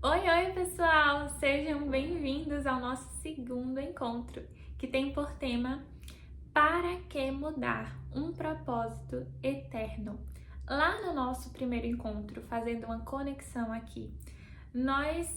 Oi, pessoal! Sejam bem-vindos ao nosso segundo encontro, que tem por tema Para que mudar? Um propósito eterno. Lá no nosso primeiro encontro, fazendo uma conexão aqui, nós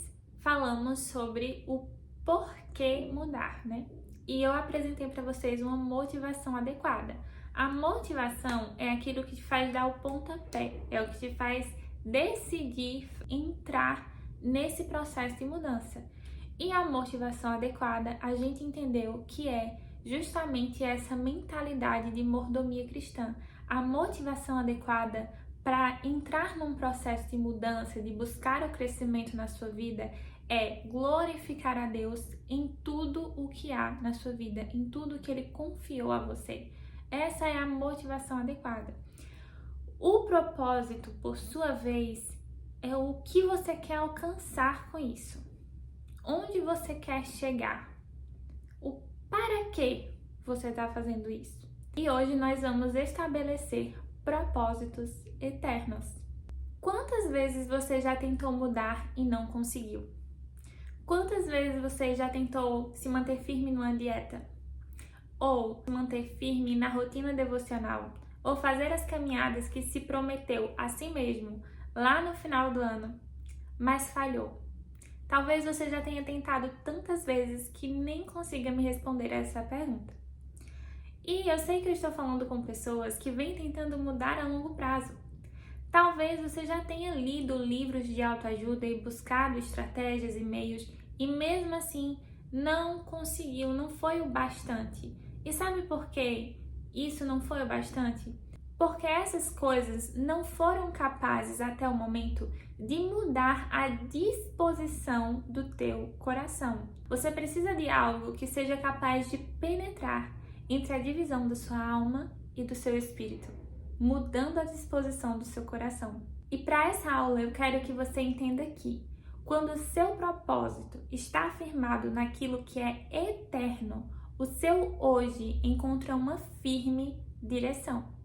falamos sobre o porquê mudar, né? E eu apresentei para vocês uma motivação adequada. A motivação é aquilo que te faz dar o pontapé, é o que te faz decidir entrar nesse processo de mudança. E a motivação adequada, a gente entendeu que é justamente essa mentalidade de mordomia cristã. A motivação adequada para entrar num processo de mudança, de buscar o crescimento na sua vida, é glorificar a Deus em tudo o que há na sua vida, em tudo que Ele confiou a você. Essa é a motivação adequada. O propósito, por sua vez, é o que você quer alcançar com isso. Onde você quer chegar? O para que você está fazendo isso? E hoje nós vamos estabelecer propósitos eternos. Quantas vezes você já tentou mudar e não conseguiu? Quantas vezes você já tentou se manter firme numa dieta? Ou se manter firme na rotina devocional? Ou fazer as caminhadas que se prometeu a si mesmo lá no final do ano, mas falhou? Talvez você já tenha tentado tantas vezes que nem consiga me responder essa pergunta. E eu sei que eu estou falando com pessoas que vêm tentando mudar a longo prazo. Talvez você já tenha lido livros de autoajuda e buscado estratégias e meios e mesmo assim não conseguiu, não foi o bastante. E sabe por que isso não foi o bastante? Porque essas coisas não foram capazes até o momento de mudar a disposição do teu coração. Você precisa de algo que seja capaz de penetrar entre a divisão da sua alma e do seu espírito, mudando a disposição do seu coração. E para essa aula eu quero que você entenda que quando o seu propósito está afirmado naquilo que é eterno, o seu hoje encontra uma firme direção.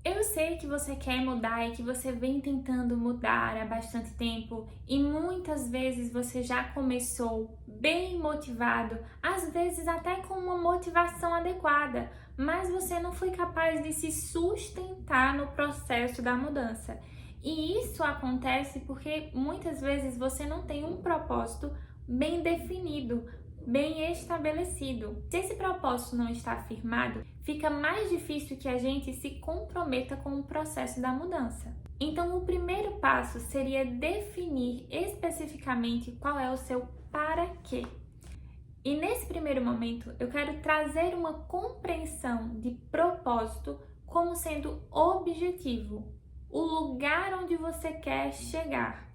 Eu sei que você quer mudar e que você vem tentando mudar há bastante tempo e muitas vezes você já começou bem motivado, às vezes até com uma motivação adequada, mas você não foi capaz de se sustentar no processo da mudança. E isso acontece porque muitas vezes você não tem um propósito bem definido, bem estabelecido. Se esse propósito não está firmado, fica mais difícil que a gente se comprometa com o processo da mudança. Então, o primeiro passo seria definir especificamente qual é o seu para quê. E nesse primeiro momento, eu quero trazer uma compreensão de propósito como sendo objetivo, o lugar onde você quer chegar.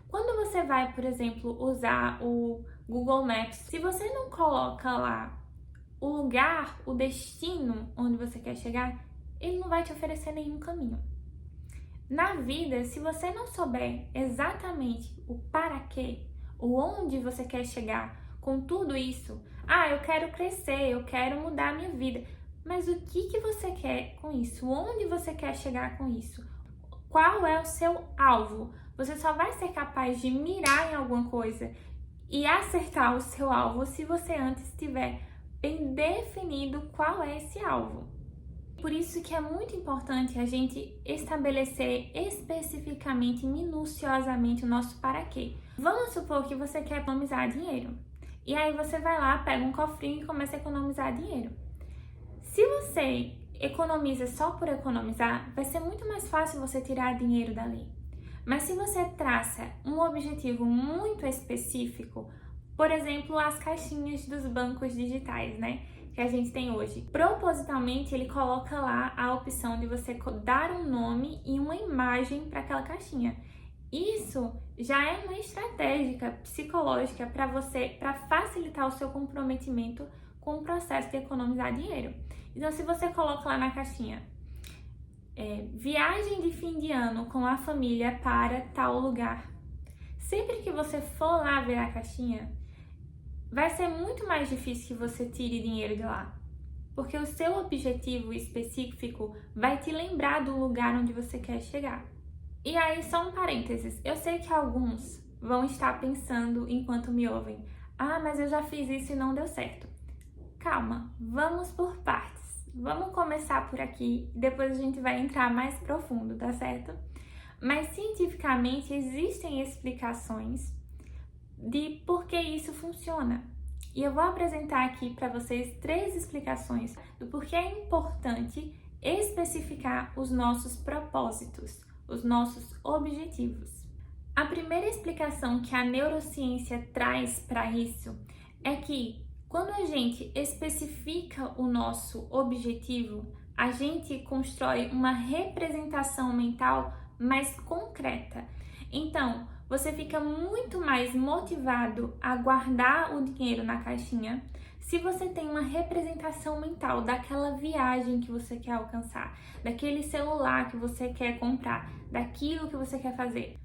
Quando você vai, por exemplo, usar o Google Maps, se você não coloca lá o lugar, o destino onde você quer chegar, ele não vai te oferecer nenhum caminho. Na vida, se você não souber exatamente o para quê, o onde você quer chegar com tudo isso, eu quero crescer, eu quero mudar a minha vida, mas o que você quer com isso? Onde você quer chegar com isso? Qual é o seu alvo? Você só vai ser capaz de mirar em alguma coisa e acertar o seu alvo se você antes tiver bem definido qual é esse alvo. Por isso que é muito importante a gente estabelecer especificamente, minuciosamente o nosso para quê. Vamos supor que você quer economizar dinheiro. E aí você vai lá, pega um cofrinho e começa a economizar dinheiro. Se você economiza só por economizar, vai ser muito mais fácil você tirar dinheiro dali. Mas se você traça um objetivo muito específico, por exemplo, as caixinhas dos bancos digitais, né, que a gente tem hoje, propositalmente ele coloca lá a opção de você dar um nome e uma imagem para aquela caixinha. Isso já é uma estratégia psicológica para você, para facilitar o seu comprometimento com o processo de economizar dinheiro. Então, se você coloca lá na caixinha, viagem de fim de ano com a família para tal lugar, sempre que você for lá ver a caixinha, vai ser muito mais difícil que você tire dinheiro de lá, porque o seu objetivo específico vai te lembrar do lugar onde você quer chegar. E aí, só um parênteses, eu sei que alguns vão estar pensando enquanto me ouvem: ah, mas eu já fiz isso e não deu certo. Calma, vamos por partes. Vamos começar por aqui, depois a gente vai entrar mais profundo, tá certo? Mas cientificamente existem explicações de por que isso funciona. E eu vou apresentar aqui para vocês 3 explicações do porquê é importante especificar os nossos propósitos, os nossos objetivos. A primeira explicação que a neurociência traz para isso é que quando a gente especifica o nosso objetivo, a gente constrói uma representação mental mais concreta. Então, você fica muito mais motivado a guardar o dinheiro na caixinha se você tem uma representação mental daquela viagem que você quer alcançar, daquele celular que você quer comprar, daquilo que você quer fazer.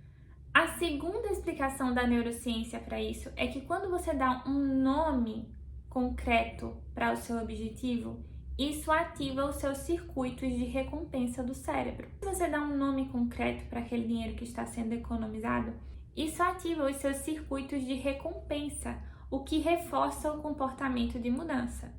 A segunda explicação da neurociência para isso é que quando você dá um nome concreto para o seu objetivo, isso ativa os seus circuitos de recompensa do cérebro. Se você dá um nome concreto para aquele dinheiro que está sendo economizado, isso ativa os seus circuitos de recompensa, o que reforça o comportamento de mudança.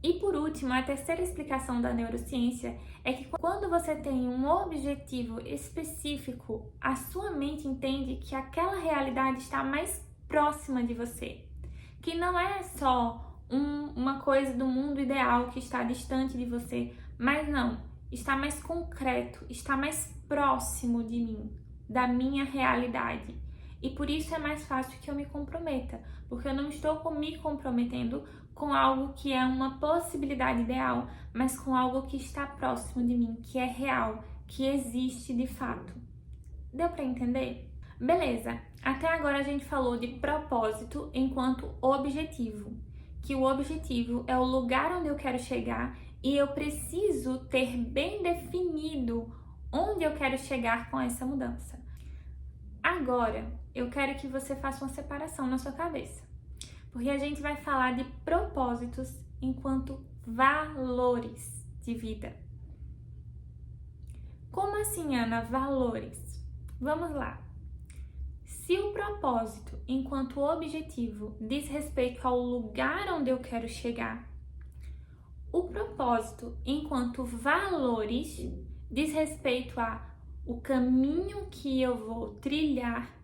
E por último, a terceira explicação da neurociência é que quando você tem um objetivo específico, a sua mente entende que aquela realidade está mais próxima de você, que não é só uma coisa do mundo ideal que está distante de você, mas não, está mais concreto, está mais próximo de mim, da minha realidade. E por isso é mais fácil que eu me comprometa, porque eu não estou me comprometendo com algo que é uma possibilidade ideal, mas com algo que está próximo de mim, que é real, que existe de fato. Deu para entender? Beleza, até agora a gente falou de propósito enquanto objetivo, que o objetivo é o lugar onde eu quero chegar e eu preciso ter bem definido onde eu quero chegar com essa mudança. Agora, eu quero que você faça uma separação na sua cabeça, porque a gente vai falar de propósitos enquanto valores de vida. Como assim, Ana, valores? Vamos lá. Se o propósito enquanto objetivo diz respeito ao lugar onde eu quero chegar, o propósito enquanto valores diz respeito ao caminho que eu vou trilhar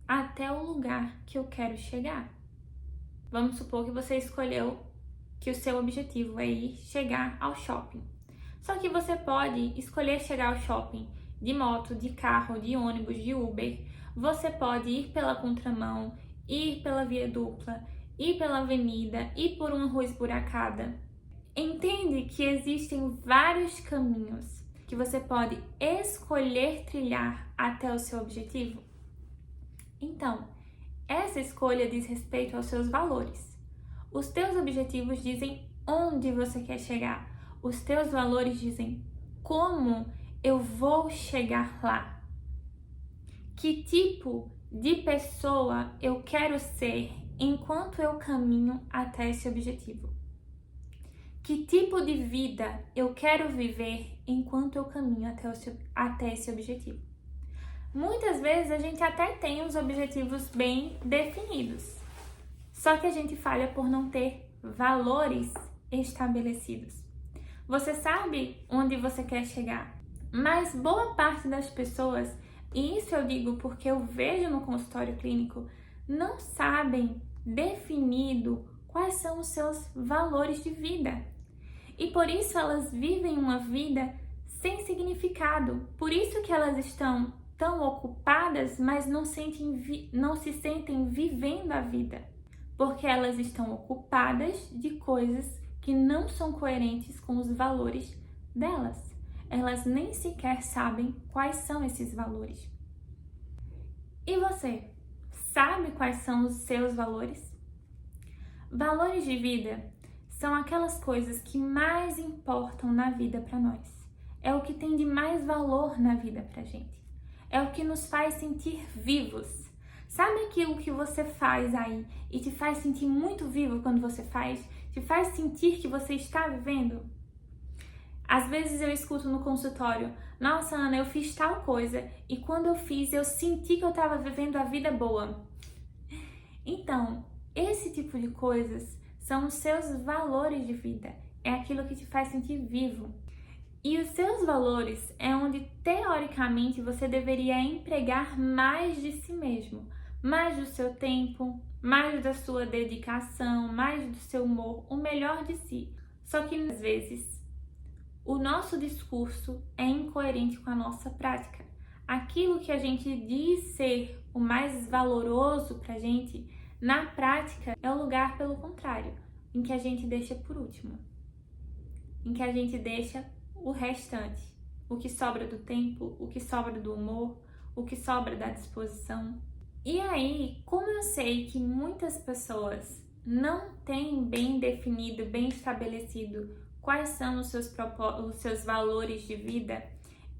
até o lugar que eu quero chegar. Vamos supor que você escolheu que o seu objetivo é ir chegar ao shopping. Só que você pode escolher chegar ao shopping de moto, de carro, de ônibus, de Uber. Você pode ir pela contramão, ir pela via dupla, ir pela avenida, ir por uma rua esburacada. Entende que existem vários caminhos que você pode escolher trilhar até o seu objetivo? Então, essa escolha diz respeito aos seus valores. Os teus objetivos dizem onde você quer chegar. Os teus valores dizem como eu vou chegar lá. Que tipo de pessoa eu quero ser enquanto eu caminho até esse objetivo? Que tipo de vida eu quero viver enquanto eu caminho até esse objetivo? Muitas vezes a gente até tem os objetivos bem definidos, só que a gente falha por não ter valores estabelecidos. Você sabe onde você quer chegar, mas boa parte das pessoas, e isso eu digo porque eu vejo no consultório clínico, não sabem definido quais são os seus valores de vida. E por isso elas vivem uma vida sem significado. Por isso que elas estão tão ocupadas, mas não se sentem vivendo a vida. Porque elas estão ocupadas de coisas que não são coerentes com os valores delas. Elas nem sequer sabem quais são esses valores. E você, sabe quais são os seus valores? Valores de vida são aquelas coisas que mais importam na vida para nós. É o que tem de mais valor na vida pra gente. É o que nos faz sentir vivos. Sabe aquilo que você faz aí e te faz sentir muito vivo quando você faz? Te faz sentir que você está vivendo? Às vezes eu escuto no consultório: nossa, Ana, eu fiz tal coisa e quando eu fiz eu senti que eu estava vivendo a vida boa. Então, esse tipo de coisas são os seus valores de vida, é aquilo que te faz sentir vivo. E os seus valores é onde, teoricamente, você deveria empregar mais de si mesmo, mais do seu tempo, mais da sua dedicação, mais do seu humor, o melhor de si. Só que, às vezes, o nosso discurso é incoerente com a nossa prática. Aquilo que a gente diz ser o mais valoroso pra gente, na prática, é o lugar pelo contrário, em que a gente deixa por último, em que a gente deixa o restante, o que sobra do tempo, o que sobra do humor, o que sobra da disposição. E aí, como eu sei que muitas pessoas não têm bem definido, bem estabelecido quais são os seus valores de vida,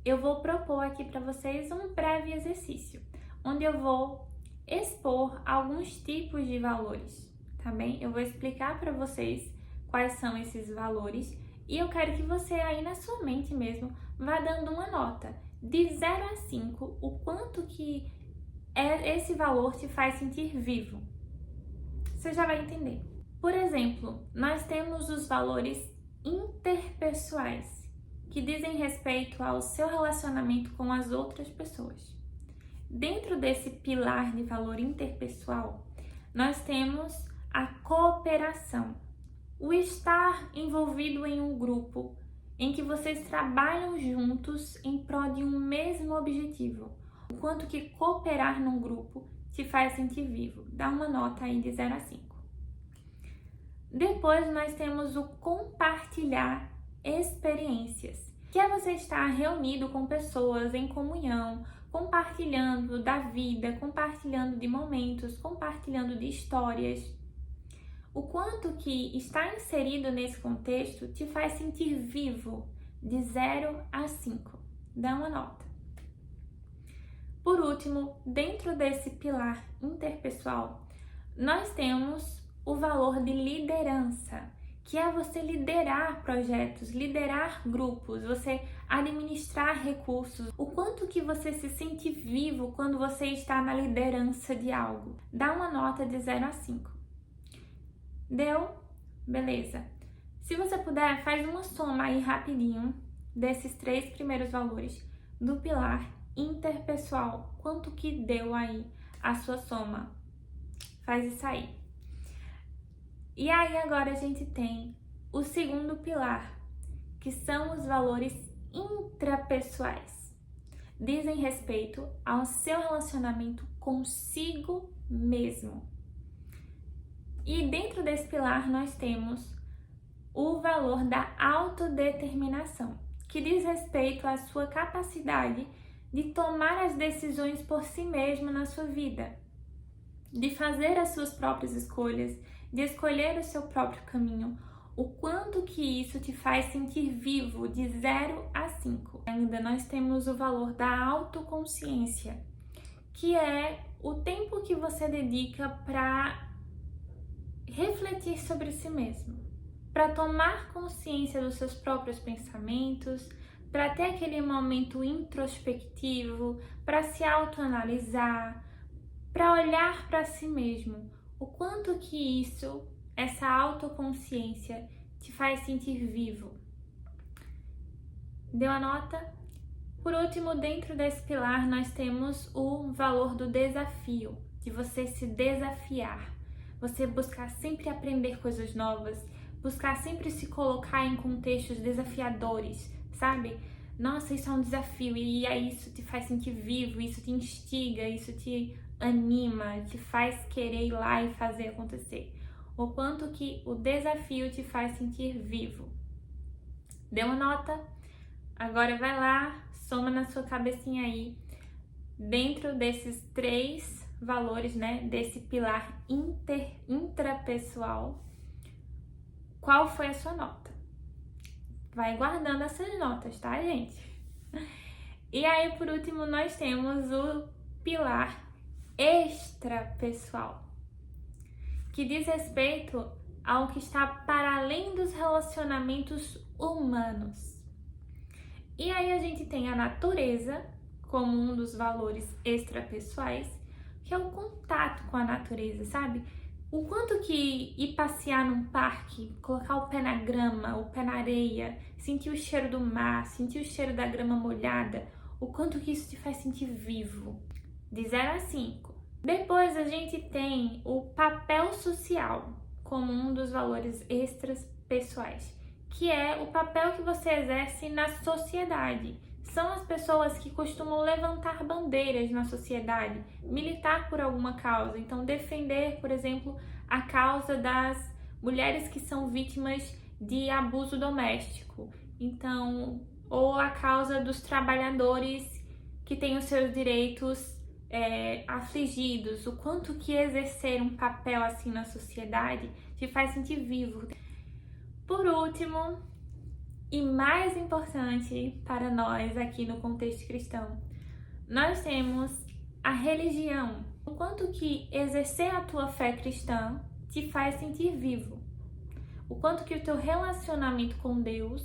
eu vou propor aqui para vocês um breve exercício, onde eu vou expor alguns tipos de valores, tá bem? Eu vou explicar para vocês quais são esses valores e eu quero que você aí na sua mente mesmo vá dando uma nota de 0 a 5, o quanto que esse valor te faz sentir vivo. Você já vai entender. Por exemplo, nós temos os valores interpessoais, que dizem respeito ao seu relacionamento com as outras pessoas. Dentro desse pilar de valor interpessoal, nós temos a cooperação, o estar envolvido em um grupo em que vocês trabalham juntos em prol de um mesmo objetivo. O quanto que cooperar num grupo te faz sentir vivo. Dá uma nota aí de 0 a 5. Depois nós temos o compartilhar experiências, que é você estar reunido com pessoas em comunhão, compartilhando da vida, compartilhando de momentos, compartilhando de histórias. O quanto que está inserido nesse contexto te faz sentir vivo, de 0 a 5. Dá uma nota. Por último, dentro desse pilar interpessoal, nós temos o valor de liderança, que é você liderar projetos, liderar grupos, você administrar recursos. O quanto que você se sente vivo quando você está na liderança de algo. Dá uma nota de 0 a 5. Deu? Beleza. Se você puder, faz uma soma aí rapidinho desses 3 primeiros valores do pilar interpessoal. Quanto que deu aí a sua soma? Faz isso aí. E aí agora a gente tem o segundo pilar, que são os valores intrapessoais. Dizem respeito ao seu relacionamento consigo mesmo. E dentro desse pilar nós temos o valor da autodeterminação, que diz respeito à sua capacidade de tomar as decisões por si mesmo na sua vida, de fazer as suas próprias escolhas, de escolher o seu próprio caminho. O quanto que isso te faz sentir vivo, de 0 a 5. Ainda nós temos o valor da autoconsciência, que é o tempo que você dedica para refletir sobre si mesmo, para tomar consciência dos seus próprios pensamentos, para ter aquele momento introspectivo, para se autoanalisar, para olhar para si mesmo. O quanto que isso, essa autoconsciência, te faz sentir vivo. Deu a nota? Por último, dentro desse pilar, nós temos o valor do desafio, de você se desafiar. Você buscar sempre aprender coisas novas, buscar sempre se colocar em contextos desafiadores, sabe? Nossa, isso é um desafio e aí isso te faz sentir vivo, isso te instiga, isso te anima, te faz querer ir lá e fazer acontecer. O quanto que o desafio te faz sentir vivo. Deu uma nota? Agora vai lá, soma na sua cabecinha aí, dentro desses 3 valores, né, desse pilar intrapessoal, qual foi a sua nota? Vai guardando essas notas, tá, gente? E aí, por último, nós temos o pilar extrapessoal, que diz respeito ao que está para além dos relacionamentos humanos. E aí a gente tem a natureza como um dos valores extrapessoais, que é o contato com a natureza, sabe? O quanto que ir passear num parque, colocar o pé na grama, o pé na areia, sentir o cheiro do mar, sentir o cheiro da grama molhada, o quanto que isso te faz sentir vivo. De 0 a 5. Depois a gente tem o papel social como um dos valores extras pessoais, que é o papel que você exerce na sociedade. São as pessoas que costumam levantar bandeiras na sociedade, militar por alguma causa, então defender, por exemplo, a causa das mulheres que são vítimas de abuso doméstico, então, ou a causa dos trabalhadores que têm os seus direitos afligidos, o quanto que exercer um papel assim na sociedade te faz sentir vivo. Por último, e mais importante para nós aqui no contexto cristão, nós temos a religião. O quanto que exercer a tua fé cristã te faz sentir vivo. O quanto que o teu relacionamento com Deus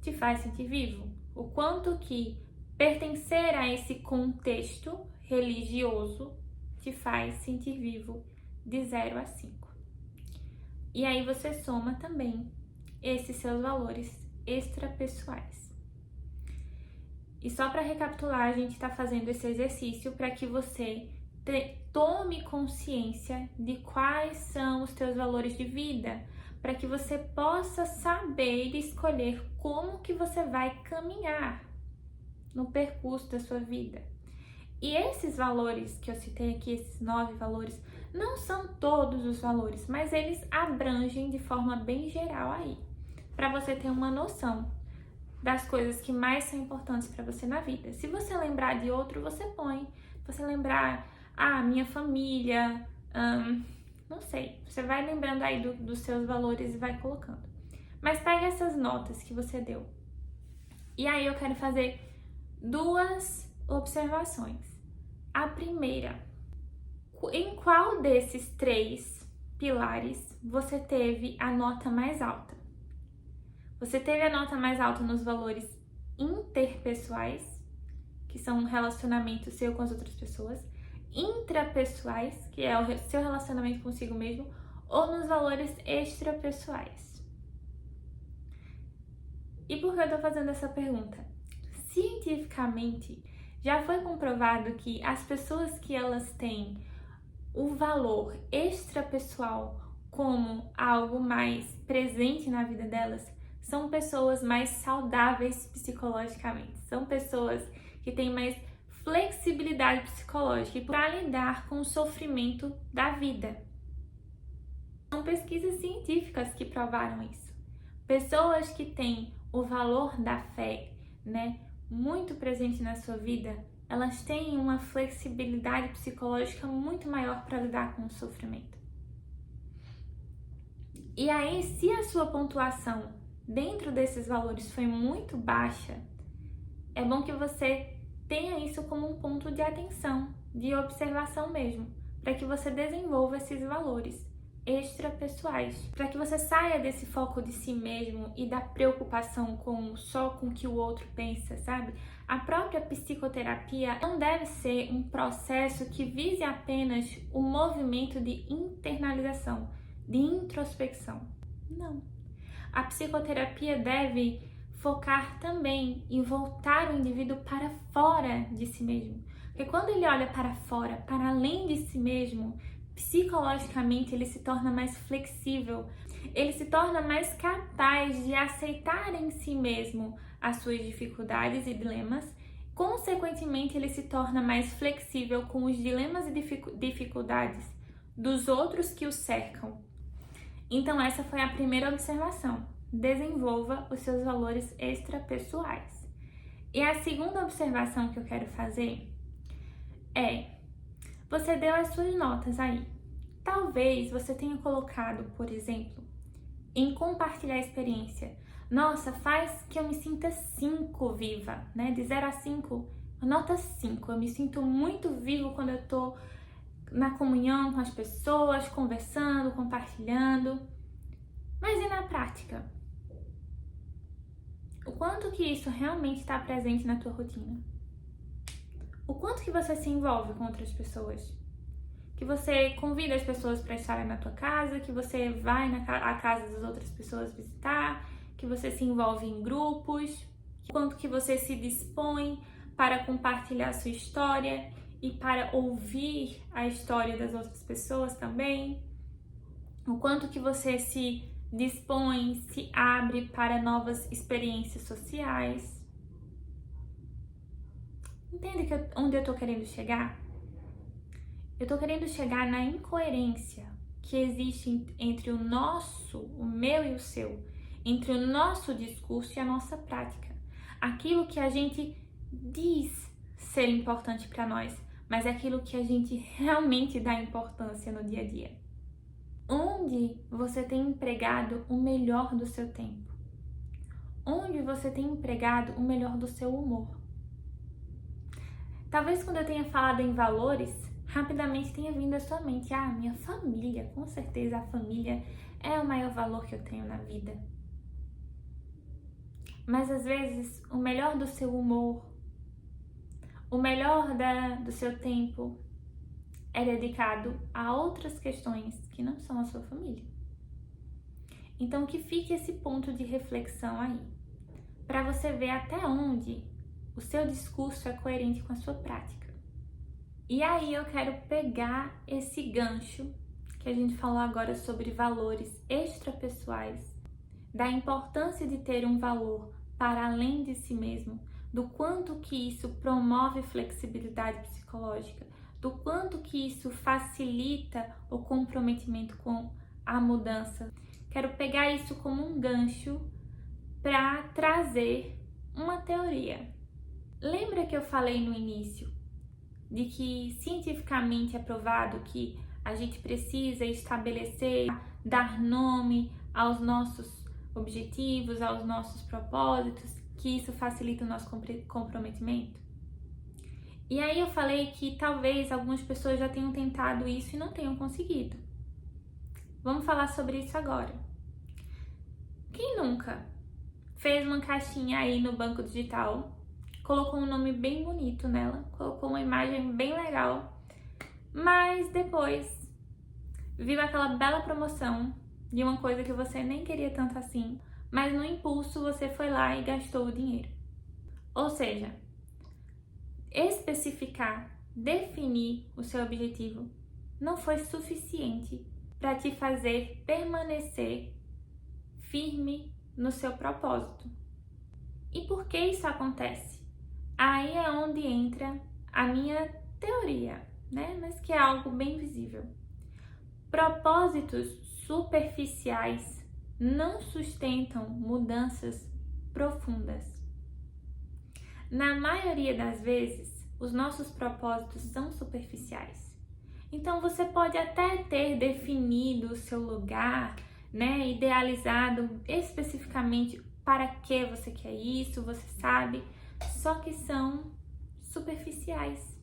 te faz sentir vivo. O quanto que pertencer a esse contexto religioso te faz sentir vivo de 0 a 5. E aí você soma também esses seus valores extrapessoais. E só para recapitular, a gente está fazendo esse exercício para que você tome consciência de quais são os teus valores de vida, para que você possa saber e escolher como que você vai caminhar no percurso da sua vida. E esses valores que eu citei aqui, esses 9 valores, não são todos os valores, mas eles abrangem de forma bem geral aí, para você ter uma noção das coisas que mais são importantes para você na vida. Se você lembrar de outro, você põe. Se você lembrar, minha família, não sei, você vai lembrando aí dos seus valores e vai colocando. Mas pega essas notas que você deu. E aí eu quero fazer 2 observações. A primeira, em qual desses 3 pilares você teve a nota mais alta? Você teve a nota mais alta nos valores interpessoais, que são um relacionamento seu com as outras pessoas, intrapessoais, que é o seu relacionamento consigo mesmo, ou nos valores extrapessoais? E por que eu tô fazendo essa pergunta? Cientificamente, já foi comprovado que as pessoas que elas têm o valor extrapessoal como algo mais presente na vida delas, são pessoas mais saudáveis psicologicamente, são pessoas que têm mais flexibilidade psicológica para lidar com o sofrimento da vida. São pesquisas científicas que provaram isso. Pessoas que têm o valor da fé, muito presente na sua vida, elas têm uma flexibilidade psicológica muito maior para lidar com o sofrimento. E aí, se a sua pontuação dentro desses valores foi muito baixa, é bom que você tenha isso como um ponto de atenção, de observação mesmo, para que você desenvolva esses valores extrapessoais, para que você saia desse foco de si mesmo e da preocupação só com o que o outro pensa, sabe? A própria psicoterapia não deve ser um processo que vise apenas o movimento de internalização, de introspecção. Não. A psicoterapia deve focar também em voltar o indivíduo para fora de si mesmo. Porque quando ele olha para fora, para além de si mesmo, psicologicamente ele se torna mais flexível, ele se torna mais capaz de aceitar em si mesmo as suas dificuldades e dilemas. Consequentemente, ele se torna mais flexível com os dilemas e dificuldades dos outros que o cercam. Então, essa foi a primeira observação. Desenvolva os seus valores extrapessoais. E a segunda observação que eu quero fazer é: você deu as suas notas aí. Talvez você tenha colocado, por exemplo, em compartilhar a experiência. Nossa, faz que eu me sinta 5 viva, De 0 a 5, nota 5. Eu me sinto muito vivo quando eu tô na comunhão com as pessoas, conversando, compartilhando. Mas e na prática? O quanto que isso realmente está presente na tua rotina? O quanto que você se envolve com outras pessoas? Que você convida as pessoas para estarem na tua casa, que você vai à casa das outras pessoas visitar, que você se envolve em grupos, o quanto que você se dispõe para compartilhar a sua história e para ouvir a história das outras pessoas também, o quanto que você se dispõe, se abre para novas experiências sociais. Entende onde eu tô querendo chegar? Eu tô querendo chegar na incoerência que existe entre o meu e o seu, entre o nosso discurso e a nossa prática. Aquilo que a gente diz ser importante para nós, mas é aquilo que a gente realmente dá importância no dia a dia. Onde você tem empregado o melhor do seu tempo? Onde você tem empregado o melhor do seu humor? Talvez quando eu tenha falado em valores, rapidamente tenha vindo à sua mente: minha família, com certeza a família é o maior valor que eu tenho na vida. Mas às vezes o melhor do seu humor, o melhor do seu tempo é dedicado a outras questões que não são a sua família. Então que fique esse ponto de reflexão aí, para você ver até onde o seu discurso é coerente com a sua prática. E aí eu quero pegar esse gancho que a gente falou agora sobre valores extrapessoais, da importância de ter um valor para além de si mesmo, do quanto que isso promove flexibilidade psicológica, do quanto que isso facilita o comprometimento com a mudança. Quero pegar isso como um gancho para trazer uma teoria. Lembra que eu falei no início de que cientificamente é provado que a gente precisa estabelecer, dar nome aos nossos objetivos, aos nossos propósitos, que isso facilita o nosso comprometimento? E aí eu falei que talvez algumas pessoas já tenham tentado isso e não tenham conseguido. Vamos falar sobre isso agora. Quem nunca fez uma caixinha aí no banco digital, colocou um nome bem bonito nela, colocou uma imagem bem legal, mas depois viu aquela bela promoção de uma coisa que você nem queria tanto assim, mas no impulso você foi lá e gastou o dinheiro? Ou seja, especificar, definir o seu objetivo não foi suficiente para te fazer permanecer firme no seu propósito. E por que isso acontece? Aí é onde entra a minha teoria, né? Mas que é algo bem visível. Propósitos superficiais não sustentam mudanças profundas. Na maioria das vezes, os nossos propósitos são superficiais. Então você pode até ter definido o seu lugar, né? Idealizado especificamente para que você quer isso, você sabe, só que são superficiais.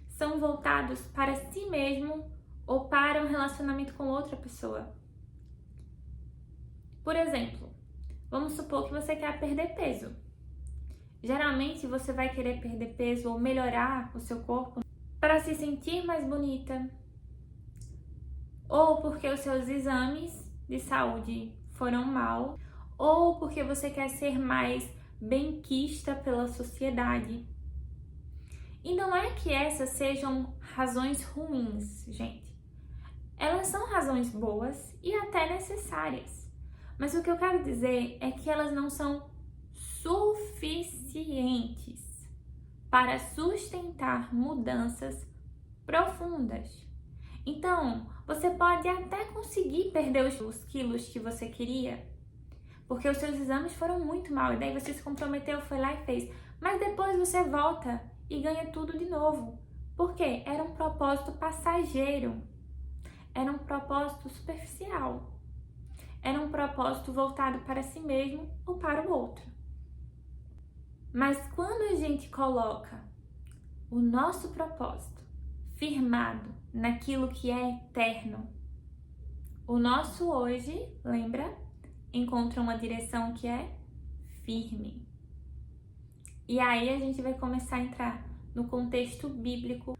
São voltados para si mesmo ou para um relacionamento com outra pessoa. Por exemplo, vamos supor que você quer perder peso. Geralmente você vai querer perder peso ou melhorar o seu corpo para se sentir mais bonita, ou porque os seus exames de saúde foram mal, ou porque você quer ser mais benquista pela sociedade. E não é que essas sejam razões ruins, gente. Elas são razões boas e até necessárias. Mas o que eu quero dizer é que elas não são suficientes para sustentar mudanças profundas. Então, você pode até conseguir perder os quilos que você queria, porque os seus exames foram muito mal, e daí você se comprometeu, foi lá e fez. Mas depois você volta e ganha tudo de novo. Por quê? Era um propósito passageiro. Era um propósito superficial. Era um propósito voltado para si mesmo ou para o outro. Mas quando a gente coloca o nosso propósito firmado naquilo que é eterno, o nosso hoje, lembra, encontra uma direção que é firme. E aí a gente vai começar a entrar no contexto bíblico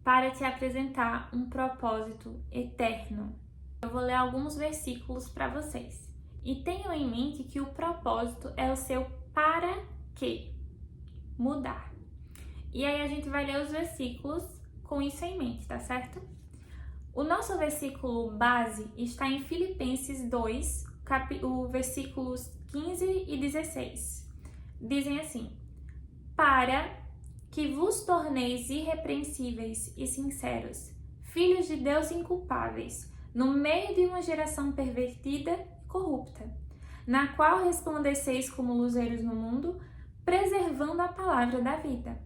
para te apresentar um propósito eterno. Eu vou ler alguns versículos para vocês. E tenham em mente que o propósito é o seu para quê? Mudar. E aí a gente vai ler os versículos com isso em mente, tá certo? O nosso versículo base está em Filipenses 2, versículos 15 e 16. Dizem assim: para que vos torneis irrepreensíveis e sinceros, filhos de Deus inculpáveis, no meio de uma geração pervertida e corrupta, na qual resplandeceis como luzeiros no mundo, preservando a palavra da vida,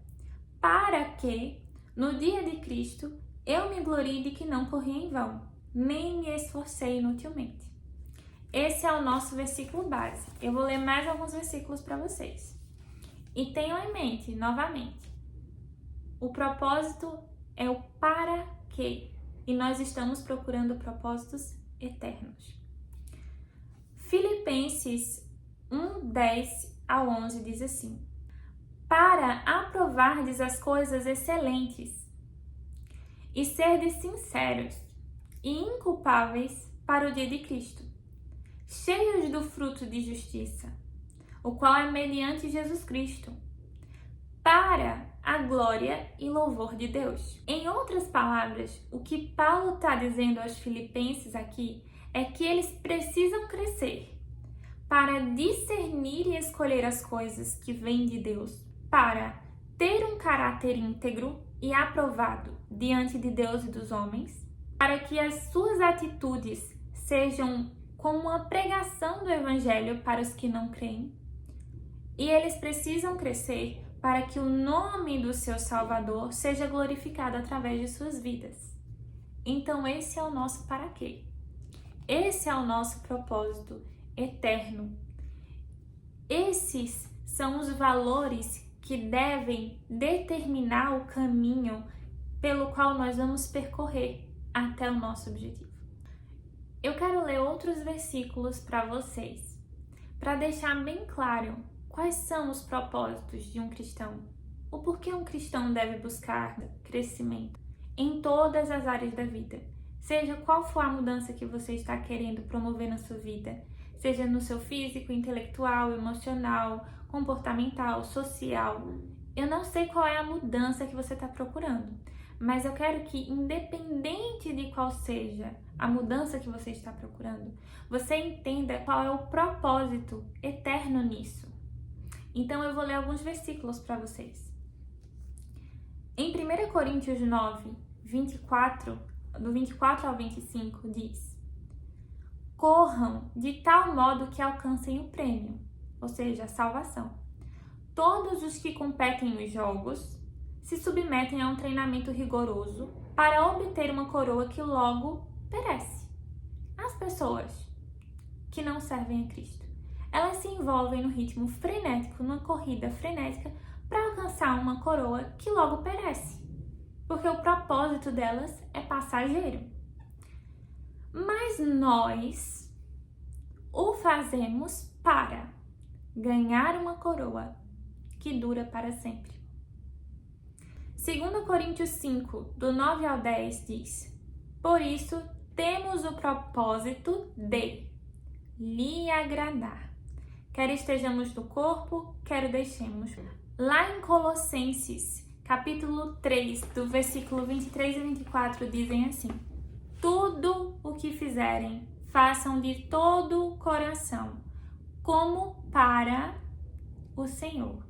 para que, no dia de Cristo, eu me glorie de que não corri em vão, nem me esforcei inutilmente. Esse é o nosso versículo base. Eu vou ler mais alguns versículos para vocês. E tenham em mente, novamente, o propósito é o para quê, e nós estamos procurando propósitos eternos. Filipenses 1, 10 ao 11 diz assim: para aprovardes as coisas excelentes e serdes sinceros e inculpáveis para o dia de Cristo, cheios do fruto de justiça, o qual é mediante Jesus Cristo, para a glória e louvor de Deus. Em outras palavras, o que Paulo está dizendo aos filipenses aqui é que eles precisam crescer para discernir e escolher as coisas que vêm de Deus, para ter um caráter íntegro e aprovado diante de Deus e dos homens, para que as suas atitudes sejam como uma pregação do Evangelho para os que não creem, e eles precisam crescer para que o nome do seu Salvador seja glorificado através de suas vidas. Então esse é o nosso para quê? Esse é o nosso propósito eterno. Esses são os valores que devem determinar o caminho pelo qual nós vamos percorrer até o nosso objetivo. Eu quero ler outros versículos para vocês, para deixar bem claro quais são os propósitos de um cristão, o porquê um cristão deve buscar crescimento em todas as áreas da vida, seja qual for a mudança que você está querendo promover na sua vida, seja no seu físico, intelectual, emocional, comportamental, social. Eu não sei qual é a mudança que você está procurando, mas eu quero que, independente de qual seja a mudança que você está procurando, você entenda qual é o propósito eterno nisso. Então eu vou ler alguns versículos para vocês. Em 1 Coríntios 9, do 24 ao 25, diz: corram de tal modo que alcancem o prêmio, ou seja, a salvação. Todos os que competem nos jogos se submetem a um treinamento rigoroso para obter uma coroa que logo perece. As pessoas que não servem a Cristo, elas se envolvem no ritmo frenético, numa corrida frenética, para alcançar uma coroa que logo perece, porque o propósito delas é passageiro. Mas nós o fazemos para ganhar uma coroa que dura para sempre. 2 Coríntios 5, do 9 ao 10 diz: por isso temos o propósito de lhe agradar, quer estejamos no corpo, quer deixemos. Lá em Colossenses, capítulo 3, do versículo 23 e 24, dizem assim: tudo o que fizerem, façam de todo o coração, como para o Senhor,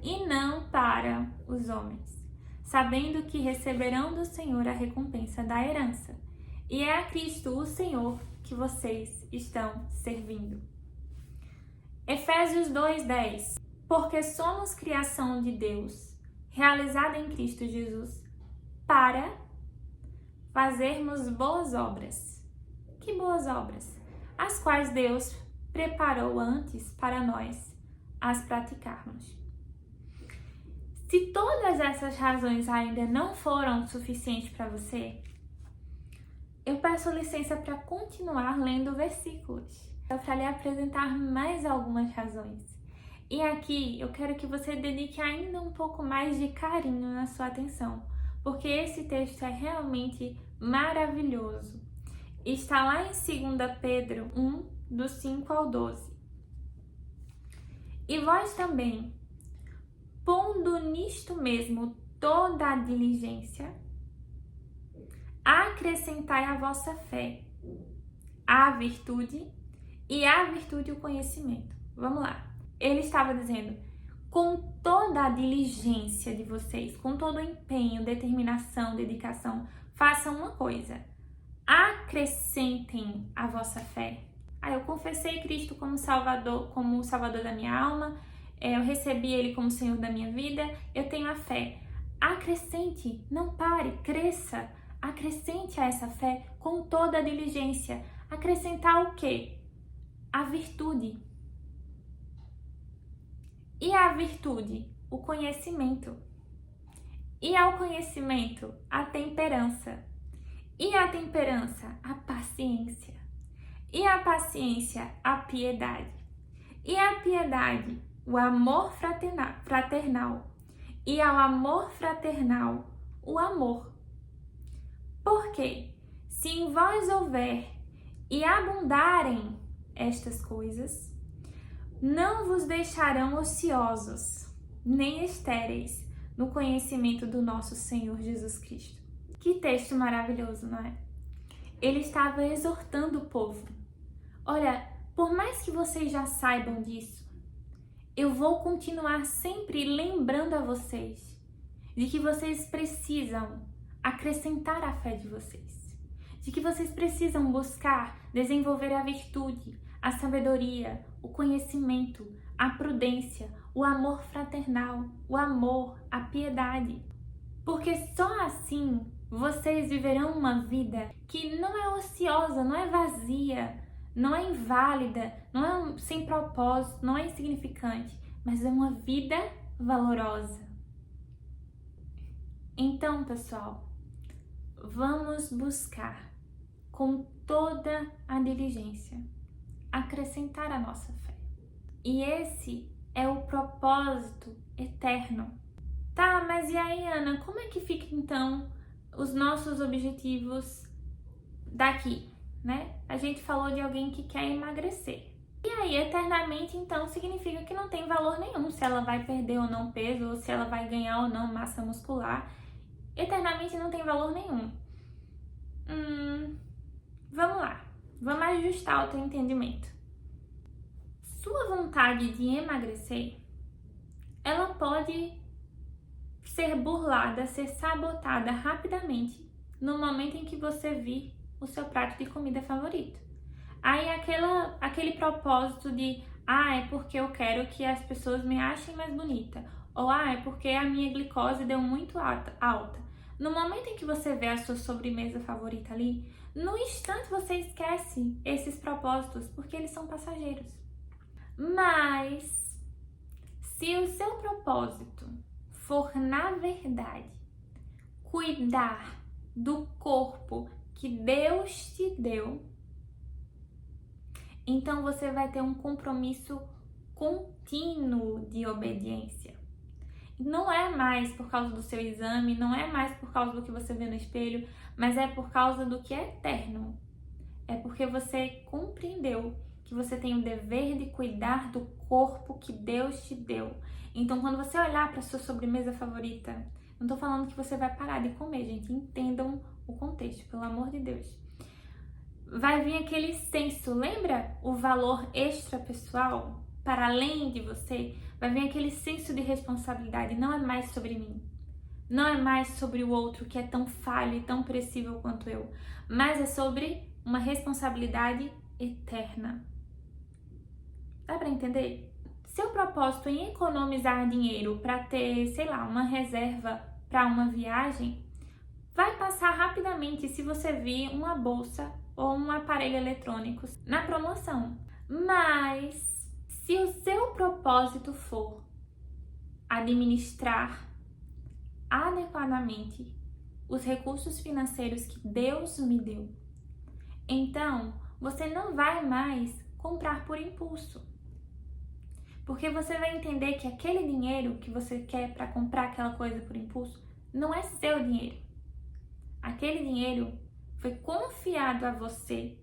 e não para os homens, sabendo que receberão do Senhor a recompensa da herança, e é a Cristo, o Senhor, que vocês estão servindo. Efésios 2:10. Porque somos criação de Deus, realizada em Cristo Jesus, para fazermos boas obras. Que boas obras? As quais Deus preparou antes para nós as praticarmos. Se todas essas razões ainda não foram suficientes para você, eu peço licença para continuar lendo versículos, para lhe apresentar mais algumas razões. E aqui eu quero que você dedique ainda um pouco mais de carinho na sua atenção, porque esse texto é realmente maravilhoso. Está lá em 2 Pedro 1, do 5 ao 12. E vós também, pondo nisto mesmo toda a diligência, acrescentai a vossa fé, a virtude, e a virtude o conhecimento. Vamos lá. Ele estava dizendo, com toda a diligência de vocês, com todo o empenho, determinação, dedicação, façam uma coisa. Acrescentem a vossa fé. Eu confessei Cristo como o Salvador da minha alma, eu recebi Ele como Senhor da minha vida, eu tenho a fé. Acrescente, não pare, cresça. Acrescente a essa fé com toda a diligência. Acrescentar o quê? A virtude. E a virtude? O conhecimento. E ao conhecimento? A temperança. E a temperança? A paciência. E a paciência? A piedade. E a piedade? O amor fraternal. E ao amor fraternal, o amor. Porque se em vós houver e abundarem estas coisas, não vos deixarão ociosos, nem estéreis no conhecimento do nosso Senhor Jesus Cristo. Que texto maravilhoso, não é? Ele estava exortando o povo. Olha, por mais que vocês já saibam disso, eu vou continuar sempre lembrando a vocês de que vocês precisam acrescentar a fé de vocês, de que vocês precisam buscar desenvolver a virtude, a sabedoria, o conhecimento, a prudência, o amor fraternal, o amor, a piedade. Porque só assim vocês viverão uma vida que não é ociosa, não é vazia, não é inválida, não é sem propósito, não é insignificante, mas é uma vida valorosa. Então, pessoal, vamos buscar com toda a diligência acrescentar a nossa fé. E esse é o propósito eterno. Tá, mas e aí, Ana, como é que fica então os nossos objetivos daqui, né? A gente falou de alguém que quer emagrecer. E aí, eternamente, então, significa que não tem valor nenhum se ela vai perder ou não peso, ou se ela vai ganhar ou não massa muscular. Eternamente não tem valor nenhum. Vamos lá. Vamos ajustar o teu entendimento. Sua vontade de emagrecer, ela pode ser burlada, ser sabotada rapidamente no momento em que você vir o seu prato de comida favorito. Aí aquele propósito de é porque eu quero que as pessoas me achem mais bonita, ou é porque a minha glicose deu muito alta. No momento em que você vê a sua sobremesa favorita ali, no instante você esquece esses propósitos, porque eles são passageiros. Mas se o seu propósito for, na verdade, cuidar do corpo que Deus te deu, então você vai ter um compromisso contínuo de obediência. Não é mais por causa do seu exame, não é mais por causa do que você vê no espelho, mas é por causa do que é eterno. É porque você compreendeu que você tem o dever de cuidar do corpo que Deus te deu. Então, quando você olhar para a sua sobremesa favorita, não tô falando que você vai parar de comer, gente. Entendam o contexto, pelo amor de Deus. Vai vir aquele senso, lembra o valor extrapessoal? Para além de você, vai vir aquele senso de responsabilidade. Não é mais sobre mim. Não é mais sobre o outro que é tão falho e tão perecível quanto eu. Mas é sobre uma responsabilidade eterna. Dá para entender? Seu propósito em economizar dinheiro para ter, sei lá, uma reserva para uma viagem, vai passar rapidamente se você vir uma bolsa ou um aparelho eletrônico na promoção. Mas se o seu propósito for administrar adequadamente os recursos financeiros que Deus me deu, então você não vai mais comprar por impulso. Porque você vai entender que aquele dinheiro que você quer para comprar aquela coisa por impulso não é seu dinheiro. Aquele dinheiro foi confiado a você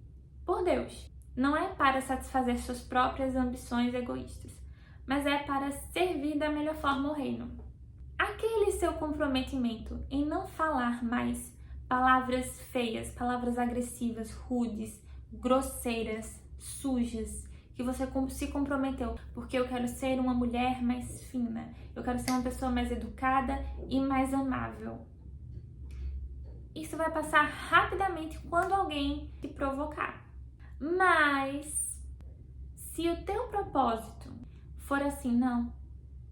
por Deus. Não é para satisfazer suas próprias ambições egoístas, mas é para servir da melhor forma o reino. Aquele seu comprometimento em não falar mais palavras feias, palavras agressivas, rudes, grosseiras, sujas, que você se comprometeu, porque eu quero ser uma mulher mais fina, eu quero ser uma pessoa mais educada e mais amável. Isso vai passar rapidamente quando alguém te provocar. Mas se o teu propósito for assim, não,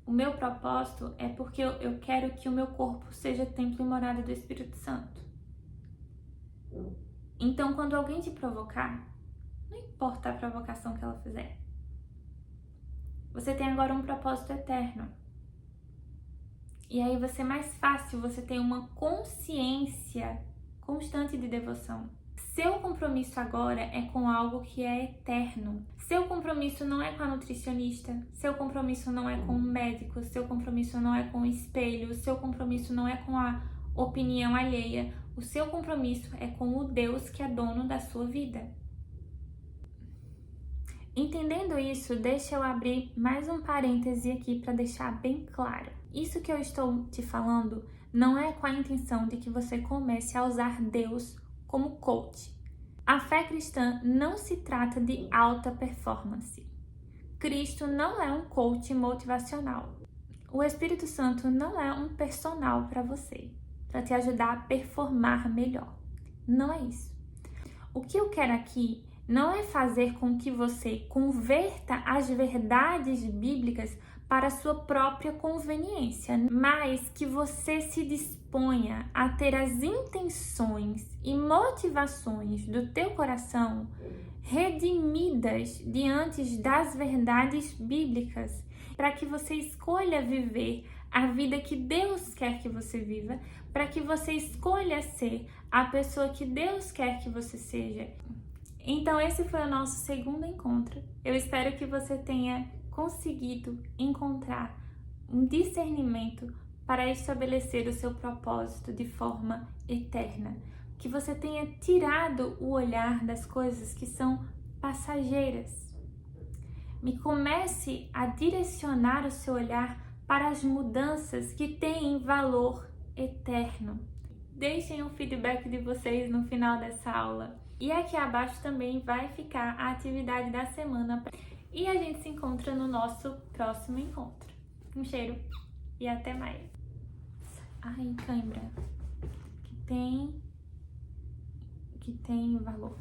o meu propósito é porque eu quero que o meu corpo seja templo e morada do Espírito Santo. Então, quando alguém te provocar, não importa a provocação que ela fizer, você tem agora um propósito eterno. E aí vai ser mais fácil você ter uma consciência constante de devoção. Seu compromisso agora é com algo que é eterno. Seu compromisso não é com a nutricionista, seu compromisso não é com o médico, seu compromisso não é com o espelho, seu compromisso não é com a opinião alheia. O seu compromisso é com o Deus que é dono da sua vida. Entendendo isso, deixa eu abrir mais um parêntese aqui para deixar bem claro. Isso que eu estou te falando não é com a intenção de que você comece a usar Deus como coach. A fé cristã não se trata de alta performance. Cristo não é um coach motivacional. O Espírito Santo não é um personal para você, para te ajudar a performar melhor. Não é isso. O que eu quero aqui não é fazer com que você converta as verdades bíblicas para a sua própria conveniência, mas que você se disponha a ter as intenções e motivações do teu coração redimidas diante das verdades bíblicas, para que você escolha viver a vida que Deus quer que você viva, para que você escolha ser a pessoa que Deus quer que você seja. Então esse foi o nosso segundo encontro. Eu espero que você tenha conseguido encontrar um discernimento para estabelecer o seu propósito de forma eterna. Que você tenha tirado o olhar das coisas que são passageiras. Me comece a direcionar o seu olhar para as mudanças que têm valor eterno. Deixem o feedback de vocês no final dessa aula. E aqui abaixo também vai ficar a atividade da semana. E a gente se encontra no nosso próximo encontro. Um cheiro e até mais. Ai, cãibra. Que tem valor.